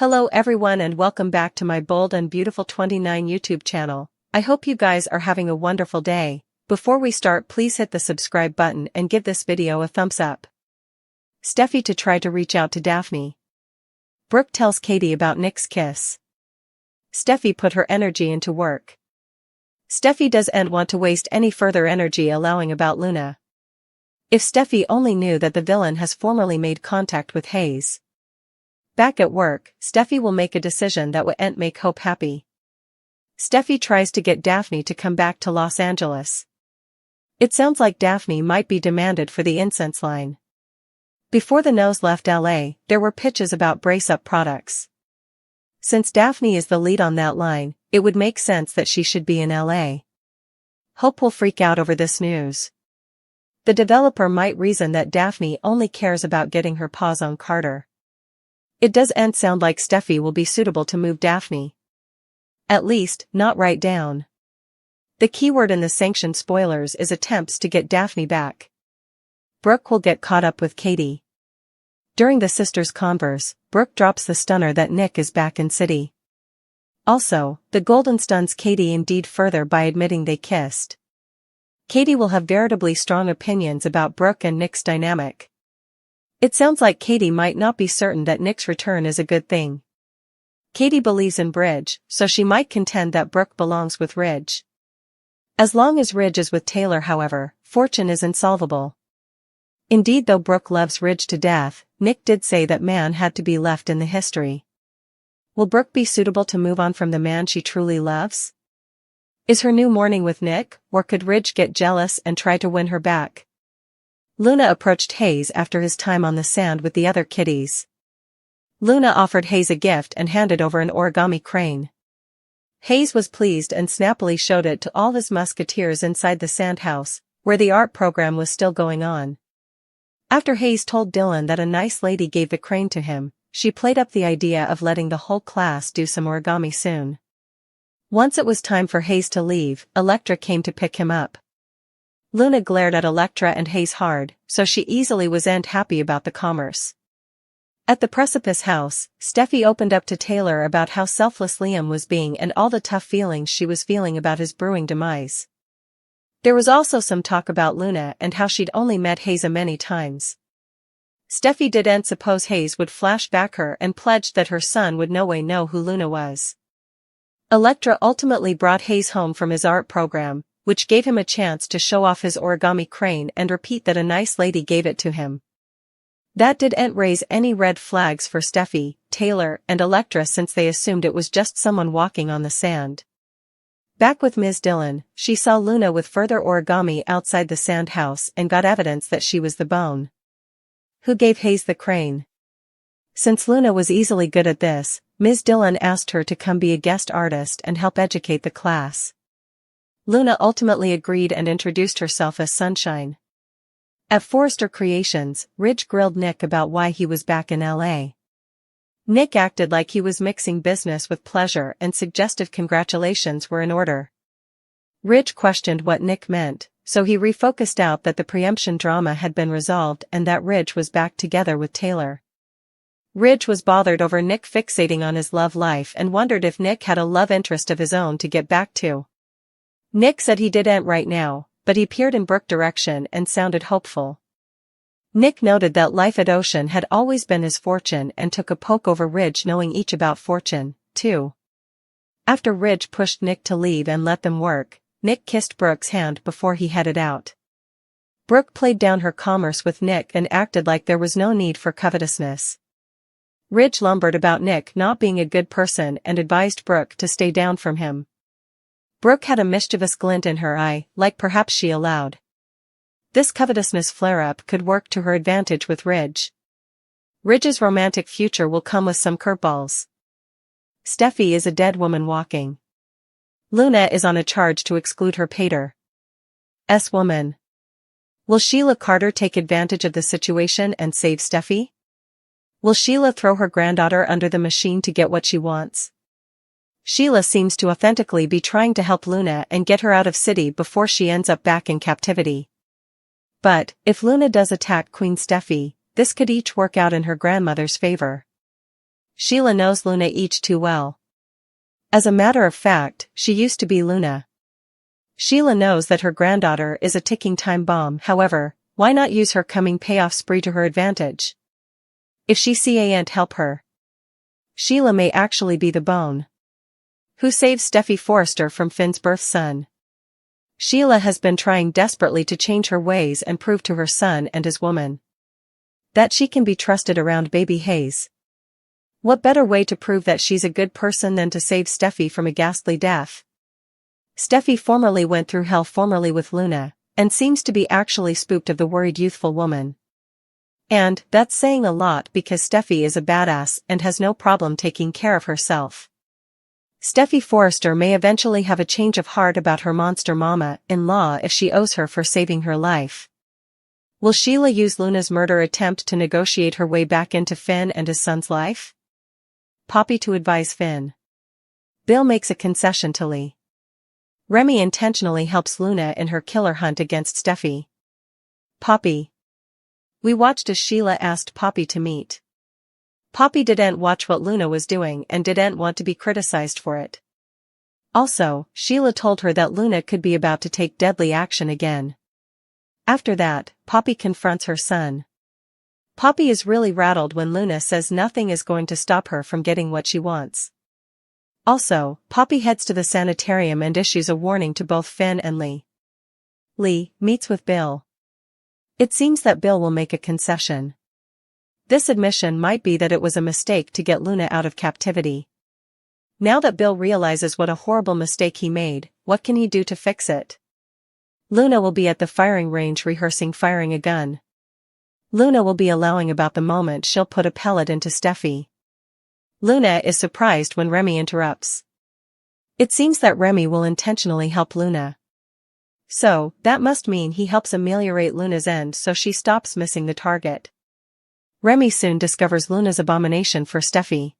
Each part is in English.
Hello everyone and welcome back to my Bold and Beautiful 29 YouTube channel. I hope you guys are having a wonderful day. Before we start, please hit the subscribe button and give this video a thumbs up. Steffy to try to reach out to Daphne. Brooke tells Katie about Nick's kiss. Steffy put her energy into work. Steffy doesn't want to waste any further energy allowing about Luna. If Steffy only knew that the villain has formerly made contact with Hayes. Back at work, Steffy will make a decision that will make Hope happy. Steffy tries to get Daphne to come back to Los Angeles. It sounds like Daphne might be demanded for the incense line. Before the nose left LA, there were pitches about brace-up products. Since Daphne is the lead on that line, it would make sense that she should be in LA. Hope will freak out over this news. The developer might reason that Daphne only cares about getting her paws on Carter. It doesn't sound like Steffy will be suitable to move Daphne. At least, not right down. The keyword in the sanctioned spoilers is attempts to get Daphne back. Brooke will get caught up with Katie. During the sisters' converse, Brooke drops the stunner that Nick is back in city. Also, the Golden stuns Katie indeed further by admitting they kissed. Katie will have veritably strong opinions about Brooke and Nick's dynamic. It sounds like Katie might not be certain that Nick's return is a good thing. Katie believes in Bridge, so she might contend that Brooke belongs with Ridge. As long as Ridge is with Taylor, however, fortune is insolvable. Indeed, though Brooke loves Ridge to death, Nick did say that man had to be left in the history. Will Brooke be suitable to move on from the man she truly loves? Is her new morning with Nick, or could Ridge get jealous and try to win her back? Luna approached Hayes after his time on the sand with the other kitties. Luna offered Hayes a gift and handed over an origami crane. Hayes was pleased and snappily showed it to all his musketeers inside the sand house, where the art program was still going on. After Hayes told Dylan that a nice lady gave the crane to him, she played up the idea of letting the whole class do some origami soon. Once it was time for Hayes to leave, Elektra came to pick him up. Luna glared at Elektra and Hayes hard, so she easily wasn't happy about the commerce. At the Precipice house, Steffy opened up to Taylor about how selfless Liam was being and all the tough feelings she was feeling about his brewing demise. There was also some talk about Luna and how she'd only met Hayes many times. Steffy didn't suppose Hayes would flash back her and pledged that her son would no way know who Luna was. Elektra ultimately brought Hayes home from his art program, which gave him a chance to show off his origami crane and repeat that a nice lady gave it to him. That didn't raise any red flags for Steffy, Taylor, and Elektra since they assumed it was just someone walking on the sand. Back with Ms. Dillon, she saw Luna with further origami outside the sand house and got evidence that she was the bone. Who gave Hayes the crane? Since Luna was easily good at this, Ms. Dillon asked her to come be a guest artist and help educate the class. Luna ultimately agreed and introduced herself as Sunshine. At Forrester Creations, Ridge grilled Nick about why he was back in LA. Nick acted like he was mixing business with pleasure and suggestive congratulations were in order. Ridge questioned what Nick meant, so he refocused out that the preemption drama had been resolved and that Ridge was back together with Taylor. Ridge was bothered over Nick fixating on his love life and wondered if Nick had a love interest of his own to get back to. Nick said he didn't right now, but he peered in Brooke's direction and sounded hopeful. Nick noted that life at Ocean had always been his fortune and took a poke over Ridge knowing each about Fortune, too. After Ridge pushed Nick to leave and let them work, Nick kissed Brooke's hand before he headed out. Brooke played down her commerce with Nick and acted like there was no need for covetousness. Ridge lumbered about Nick not being a good person and advised Brooke to stay down from him. Brooke had a mischievous glint in her eye, like perhaps she allowed. This covetousness flare-up could work to her advantage with Ridge. Ridge's romantic future will come with some curveballs. Steffy is a dead woman walking. Luna is on a charge to exclude her pater. Woman. Will Sheila Carter take advantage of the situation and save Steffy? Will Sheila throw her granddaughter under the machine to get what she wants? Sheila seems to authentically be trying to help Luna and get her out of city before she ends up back in captivity. But, if Luna does attack Queen Steffy, this could each work out in her grandmother's favor. Sheila knows Luna each too well. As a matter of fact, she used to be Luna. Sheila knows that her granddaughter is a ticking time bomb. However, why not use her coming payoff spree to her advantage? If she can't help her, Sheila may actually be the bone who saves Steffy Forrester from Finn's birth son. Sheila has been trying desperately to change her ways and prove to her son and his woman that she can be trusted around baby Hayes. What better way to prove that she's a good person than to save Steffy from a ghastly death? Steffy formerly went through hell formerly with Luna, and seems to be actually spooked of the worried youthful woman. And that's saying a lot because Steffy is a badass and has no problem taking care of herself. Steffy Forrester may eventually have a change of heart about her monster mama-in-law if she owes her for saving her life. Will Sheila use Luna's murder attempt to negotiate her way back into Finn and his son's life? Poppy to advise Finn. Bill makes a concession to Lee. Remy intentionally helps Luna in her killer hunt against Steffy. Poppy. We watched as Sheila asked Poppy to meet. Poppy didn't watch what Luna was doing and didn't want to be criticized for it. Also, Sheila told her that Luna could be about to take deadly action again. After that, Poppy confronts her son. Poppy is really rattled when Luna says nothing is going to stop her from getting what she wants. Also, Poppy heads to the sanitarium and issues a warning to both Finn and Lee. Lee meets with Bill. It seems that Bill will make a concession. This admission might be that it was a mistake to get Luna out of captivity. Now that Bill realizes what a horrible mistake he made, what can he do to fix it? Luna will be at the firing range rehearsing firing a gun. Luna will be allowing about the moment she'll put a pellet into Steffy. Luna is surprised when Remy interrupts. It seems that Remy will intentionally help Luna. So, that must mean he helps ameliorate Luna's end so she stops missing the target. Remy soon discovers Luna's abomination for Steffy.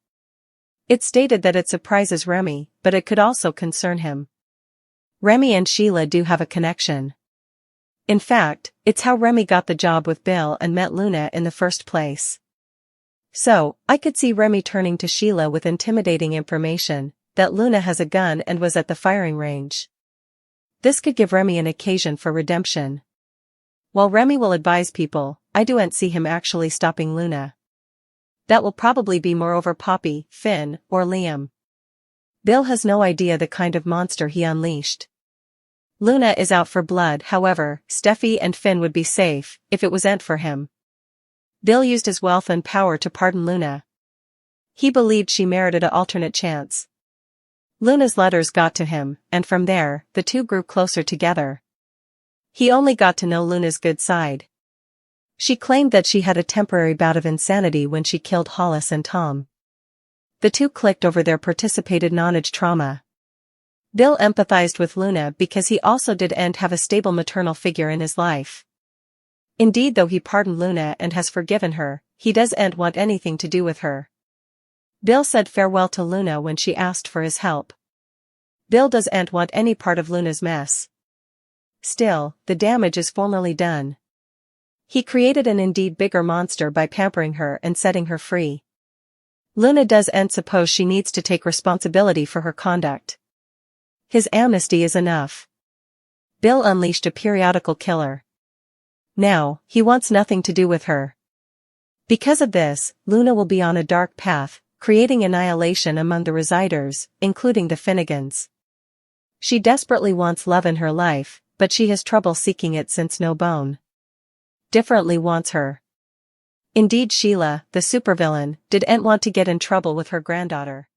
It's stated that it surprises Remy, but it could also concern him. Remy and Sheila do have a connection. In fact, it's how Remy got the job with Bill and met Luna in the first place. So, I could see Remy turning to Sheila with intimidating information, that Luna has a gun and was at the firing range. This could give Remy an occasion for redemption. While Remy will advise people, I don't see him actually stopping Luna. That will probably be more over Poppy, Finn, or Liam. Bill has no idea the kind of monster he unleashed. Luna is out for blood. However, Steffy and Finn would be safe, if it wasn't for him. Bill used his wealth and power to pardon Luna. He believed she merited an alternate chance. Luna's letters got to him, and from there, the two grew closer together. He only got to know Luna's good side. She claimed that she had a temporary bout of insanity when she killed Hollis and Tom. The two clicked over their participated knowledge trauma. Bill empathized with Luna because he also didn't have a stable maternal figure in his life. Indeed, though he pardoned Luna and has forgiven her, he doesn't want anything to do with her. Bill said farewell to Luna when she asked for his help. Bill doesn't want any part of Luna's mess. Still, the damage is formally done. He created an indeed bigger monster by pampering her and setting her free. Luna doesn't suppose she needs to take responsibility for her conduct. His amnesty is enough. Bill unleashed a periodical killer. Now, he wants nothing to do with her. Because of this, Luna will be on a dark path, creating annihilation among the Residers, including the Finnegans. She desperately wants love in her life, but she has trouble seeking it since No Bone differently wants her. Indeed, Sheila, the supervillain, didn't want to get in trouble with her granddaughter.